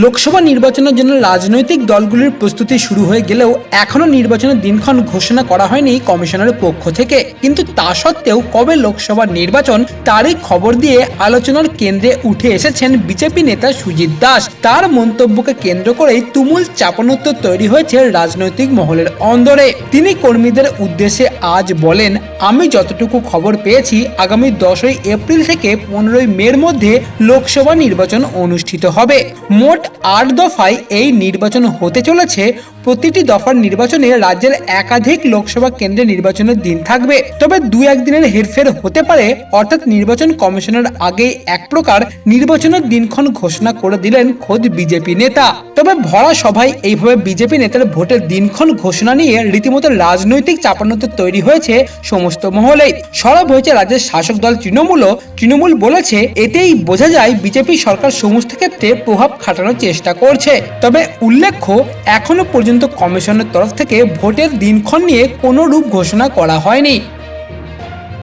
লোকসভা নির্বাচনের জন্য রাজনৈতিক দলগুলির প্রস্তুতি শুরু হয়ে গেলেও এখনো নির্বাচনের দিনক্ষণ ঘোষণা করা হয়নি কমিশনের পক্ষ থেকে। কিন্তু তা সত্ত্বেও কবে লোকসভা নির্বাচন তারই খবর দিয়ে আলোচনার কেন্দ্রে উঠে এসেছেন বিজেপি নেতা সুজিত দাস। তার মন্তব্যকে কেন্দ্র করেই তুমুল চাপানোত্তর তৈরি হয়েছে রাজনৈতিক মহলের অন্দরে। তিনি কর্মীদের উদ্দেশ্যে আজ বলেন, আমি যতটুকু খবর পেয়েছি আগামী 10ই এপ্রিল থেকে 15ই মের মধ্যে লোকসভা নির্বাচন অনুষ্ঠিত হবে। মোট 8 দফায় এই নির্বাচন হতে চলেছে। প্রতিটি দফার নির্বাচনে রাজ্যের একাধিক লোকসভা কেন্দ্রে নির্বাচনের দিন থাকবে। তবে 2-1 দিনের হেরফের হতে পারে। অর্থাৎ নির্বাচন কমিশনের আগে এক প্রকার নির্বাচনের দিনক্ষণ ঘোষণা করে দিলেন খোদ বিজেপি নেতা। তবে ভরা সভায় এইভাবে বিজেপি নেতার ভোটের দিনক্ষণ ঘোষণা নিয়ে রীতিমতো রাজনৈতিক চাপানোত্তর তৈরি হয়েছে সমস্ত মহলেই। সরব হয়েছে রাজ্যের শাসক দল তৃণমূল বলেছে, এতেই বোঝা যায় বিজেপি সরকার সমস্ত ক্ষেত্রে প্রভাব খাটানোর চেষ্টা করছে। তবে উল্লেখ্য, এখনো পর্যন্ত কমিশনের তরফ থেকে ভোটের দিনক্ষণ নিয়ে কোনো রূপ ঘোষণা করা হয়নি।